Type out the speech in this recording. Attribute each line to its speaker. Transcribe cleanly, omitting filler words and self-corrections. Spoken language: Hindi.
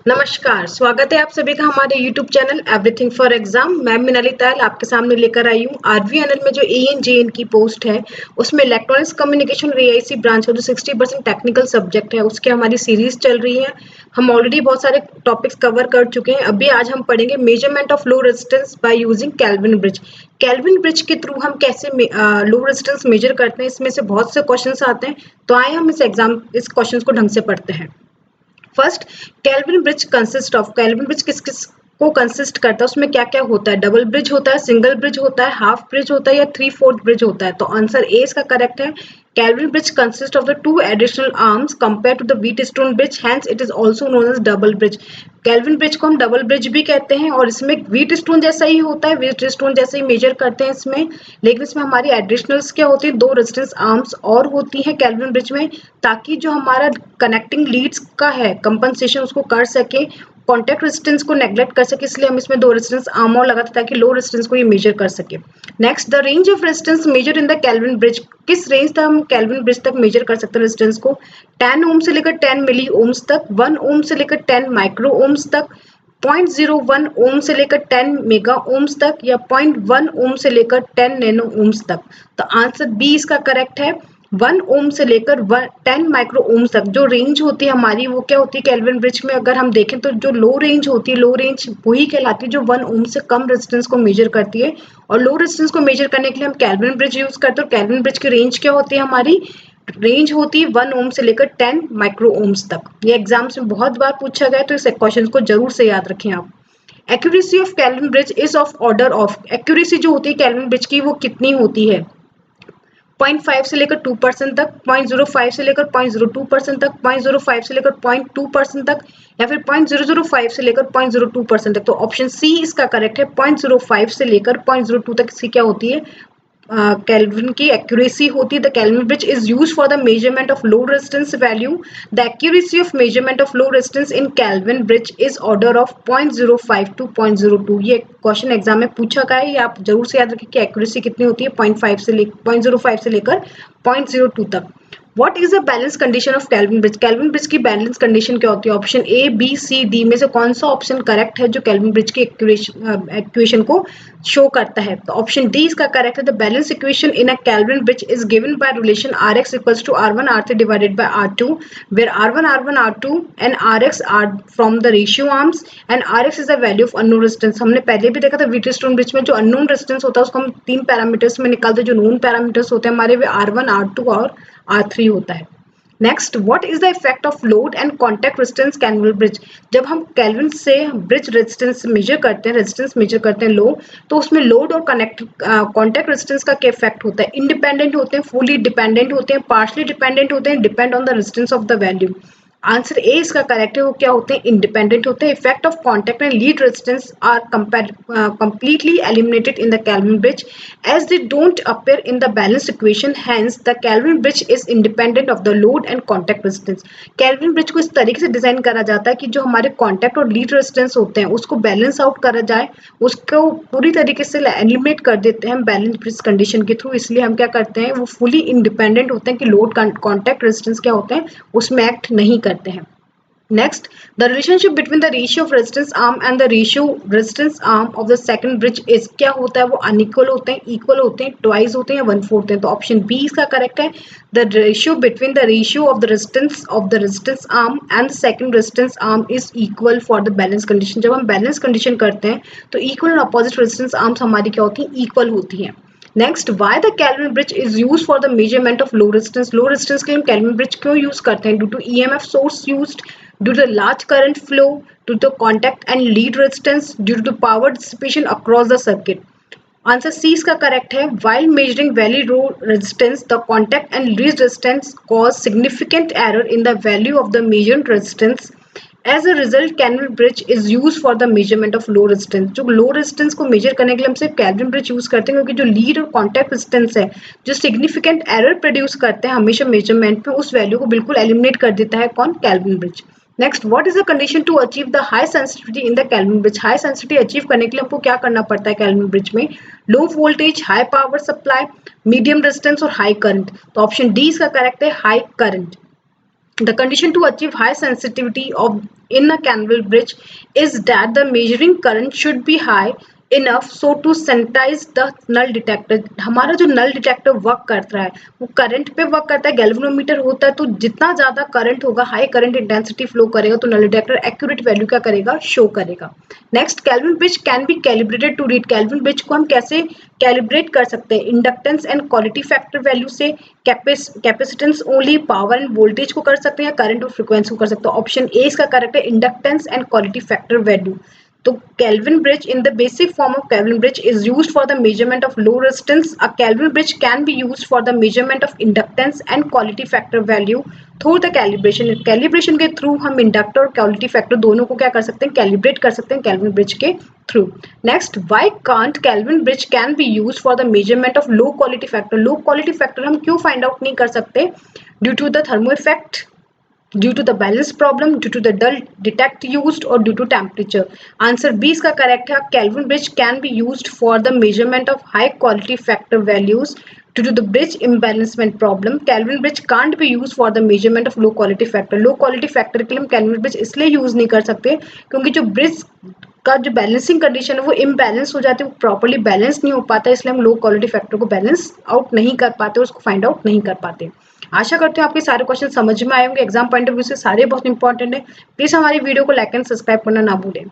Speaker 1: नमस्कार, स्वागत है आप सभी का हमारे YouTube channel everything for exam. मैं मिनाली तायल आपके सामने लेकर आई हूँ। आरवीएनएल में जो एएन जेएन की पोस्ट है उसमें इलेक्ट्रॉनिक्स कम्युनिकेशन और एआईसी ब्रांच का जो 60% टेक्निकल सब्जेक्ट है उसकी हमारी सीरीज चल रही है। हम ऑलरेडी बहुत सारे टॉपिक्स कवर कर चुके हैं। अभी आज हम पढ़ेंगे measurement of low resistance by using kelvin bridge. Kelvin bridge के थ्रू हम कैसे लो रेजिस्टेंस मेजर करते हैं, इसमें से बहुत से क्वेश्चन आते हैं। तो आए हम इस क्वेश्चन को ढंग से पढ़ते हैं। First, kelvin bridge consist of. Kelvin bridge किस किस को कंसिस्ट करता है, उसमें क्या क्या होता है? डबल ब्रिज होता है, सिंगल ब्रिज होता है, हाफ ब्रिज होता है या 3/4 ब्रिज होता है? तो आंसर ए इसका करेक्ट है। Calvin bridge consists of the two additional arms compared to the Wheatstone bridge, hence it is also known as double bridge. Calvin bridge को हम डबल ब्रिज भी कहते हैं और इसमें व्हीटस्टोन जैसा ही होता है, व्हीटस्टोन जैसे ही मेजर करते हैं इसमें, लेकिन इसमें हमारी एडिशनल्स क्या होती है, दो रेजिस्टेंस आर्म्स और होती है कैल्विन ब्रिज में, ताकि जो हमारा कनेक्टिंग लीड्स का है कंपनसेशन उसको कर सके, कॉन्टैक्ट रेजिस्टेंस को नेग्लेक्ट कर सके, इसलिए हम इसमें दो रेजिस्टेंस आर्म और लगाते ताकि लो रेजिस्टेंस को ये मेजर कर सके। Next, the range of resistance measure in the Kelvin bridge. किस रेंज तक हम कैल्विन ब्रिज तक मेजर कर सकते हैं रेजिस्टेंस को? 10 ओम से लेकर 10 मिली ओम्स तक, 1 ओम से लेकर 10 माइक्रो ओम्स तक, 0.01 ओम से लेकर 10 मेगा ओम्स तक या 0.1 ओम से लेकर 10 नैनो ओम्स तक। तो आंसर बी इसका करेक्ट है। 1 ओम से लेकर 10 माइक्रो ओम्स तक जो रेंज होती है हमारी, वो क्या होती है कैल्विन ब्रिज में? अगर हम देखें तो जो लो रेंज होती है, लो रेंज वही कहलाती है जो 1 ओम से कम रेजिस्टेंस को मेजर करती है। और लो रेजिस्टेंस को मेजर करने के लिए हम कैल्विन ब्रिज यूज करते हैं। कैल्विन ब्रिज की रेंज क्या होती है? हमारी रेंज होती है 1 ओम से लेकर 10 माइक्रो ओम्स तक। ये एग्जाम्स में बहुत बार पूछा गया है, तो इस क्वेश्चन को जरूर से याद रखें आप। Accuracy of Kelvin bridge is of order of. Accuracy जो होती है कैल्विन ब्रिज की वो कितनी होती है? 0.5 से लेकर 2% तक, 0.05 से लेकर 0.02% तक, 0.05 से लेकर 0.2% तक या फिर 0.005 से लेकर 0.02% तक। तो ऑप्शन सी इसका करेक्ट है। 0.05 से लेकर 0.02 तक इसकी क्या होती है? केल्विन की एक्यूरेसी होती है। The Kelvin bridge is use for the measurement of low resistance value. The accuracy of measurement of low resistance in Kelvin bridge is order of 0.05 to 0.02। ये क्वेश्चन एग्जाम में पूछा गया है, ये आप जरूर से याद रखें कि एक्यूरेसी कितनी होती है 0.05 से लेकर 0.02 तक। What is the balance condition of Kelvin bridge? Kelvin bridge की बैलेंस कंडीशन क्या होती है? Option A, B, C, D में से कौन सा ऑप्शन करेक्ट है जो केल्विन ब्रिज की इक्वेशन को शो करता है? तो ऑप्शन डी इसका करेक्ट है। The balance equation in a Kelvin bridge is given by relation Rx equals to R1 R3 divided by R2 where R1 R2 and Rx are from the ratio arms and Rx is the value of unknown resistance। हमने पहले भी देखा था व्हीटस्टोन ब्रिज में जो अननोन रेजिस्टेंस होता है उसको हम 3 पैरामीटर्स में निकालते हैं। जो नोन पैरामीटर्स होते हैं हमारे वे R1 R2 और R3 होता है। Next, what is the effect of load and contact resistance Kelvin bridge. जब हम कैल्विन से ब्रिज रेजिस्टेंस मेजर करते हैं, रेजिस्टेंस मेजर करते हैं लो, तो उसमें लोड और कॉन्टैक्ट रेजिस्टेंस का क्या इफेक्ट होता है? इंडिपेंडेंट होते हैं, फुली डिपेंडेंट होते हैं, पार्शली डिपेंडेंट होते हैं, depend on the resistance of the value. Answer A इसका करेक्ट है। वो क्या होते हैं? इंडिपेंडेंट होते हैं। Effect of contact and lead resistance R completely eliminated in the Kelvin bridge as they don't appear in the balance equation, hence the Kelvin bridge is independent of the load and contact resistance। Kelvin bridge को इस तरीके से डिजाइन करा जाता है कि जो हमारे कॉन्टैक्ट और लीड रेजिस्टेंस होते हैं उसको बैलेंस आउट करा जाए, उसको पूरी तरीके से एलिमिनेट कर देते हैं बैलेंस ब्रिज कंडीशन के थ्रू। इसलिए हम क्या करते हैं, वो फुली इंडिपेंडेंट होते हैं कि लोड कॉन्टैक्ट रेजिस्टेंस क्या होते हैं उसमें एक्ट नहीं करते हैं। Next, the relationship between the ratio of resistance arm and the ratio resistance arm of the second bridge is क्या होता है? वो अनइक्वल होते हैं, इक्वल होते हैं, ट्वाइस होते हैं या 1/4 होते हैं। तो ऑप्शन बी इसका करेक्ट है। The ratio between the ratio of the resistance arm and the second resistance arm is equal for the balance condition। जब हम बैलेंस कंडीशन करते हैं तो इक्वल और अपोजिट रेजिस्टेंस आर्म्स हमारी क्या होती हैं? इक्वल होती हैं। Next, why the Kelvin bridge is use for the measurement of low resistance. Low resistance के लिए हम कैल्विन ब्रिज क्यों यूज करते हैं? Due to EMF source used, due to the large current flow, due to the contact and lead resistance, due to the power dissipation across the circuit। Answer C इसका करेक्ट है। while measuring valley low resistance, the contact and lead resistance cause significant error in the value of the measured resistance। As a result, Kelvin bridge is used for the measurement of low resistance। जो low resistance को measure करने के लिए हम सिर्फ Kelvin bridge यूज करते हैं, क्योंकि जो lead और contact resistance है जो significant error produce करते हैं हमेशा measurement में, उस value को बिल्कुल eliminate कर देता है कौन? Kelvin bridge। Next, what is the condition to achieve the high sensitivity in the Kelvin bridge. High sensitivity achieve करने के लिए हमको क्या करना पड़ता है कैल्विन ब्रिज में? Low voltage, high power supply, medium resistance और हाई करंट। तो ऑप्शन डी इसका करेक्ट है, high current. The condition to achieve high sensitivity of in a canal bridge is that the measuring current should be high enough so to sensitize the null detector. हमारा जो null detector वर्क करता है वो करंट पे वर्क करता है, गैल्वेनोमीटर होता है, तो जितना ज्यादा करंट होगा, हाई करंट इंटेंसिटी फ्लो करेगा, तो null detector एक्यूरेट वैल्यू क्या करेगा, शो करेगा. Next, Kelvin bridge can be calibrated to read. Kelvin bridge को हम कैसे कैलिब्रेट कर सकते हैं? Inductance and quality factor value से, capacitance only, power and voltage को कर सकते हैं, करंट और फ्रीक्वेंसी को कर सकते हैं. ऑप्शन ए इसका करेक्ट है, inductance and quality factor value. तो Kelvin bridge in the basic form of Kelvin bridge is used for the measurement of low resistance. A Kelvin bridge can be used for the measurement of inductance and quality factor value through the calibration. Calibration के through हम inductor और quality factor दोनों को क्या कर सकते हैं, calibrate कर सकते हैं Kelvin bridge के through. Next, why can't Kelvin bridge can be used for the measurement of low quality factor? Low quality factor हम क्यों find out नहीं कर सकते? Due to the thermo effect, due to the balance problem, due to the dull detect used, or due to temperature. Answer B इसका correct है. Kelvin bridge can be used for the measurement of high quality factor values due to the bridge imbalancement problem. Kelvin bridge can't be used for the measurement of low quality factor. Low quality factor के लिए हम Kelvin bridge इसलिए यूज नहीं कर सकते क्योंकि जो ब्रिज का जो बैलेंसिंग कंडीशन है वो इम्बैलेंस हो जाती है, वो प्रॉपर्ली बैलेंस नहीं हो पाता, इसलिए हम लो क्वालिटी फैक्टर को बैलेंस आउट नहीं कर पाते, उसको फाइंड आउट नहीं कर पाते. आशा करते हैं आपके सारे क्वेश्चन समझ में आए होंगे. एग्जाम पॉइंट ऑफ व्यू से सारे बहुत इंपॉर्टेंट है. प्लीज हमारी वीडियो को लाइक एंड सब्सक्राइब करना ना भूलें.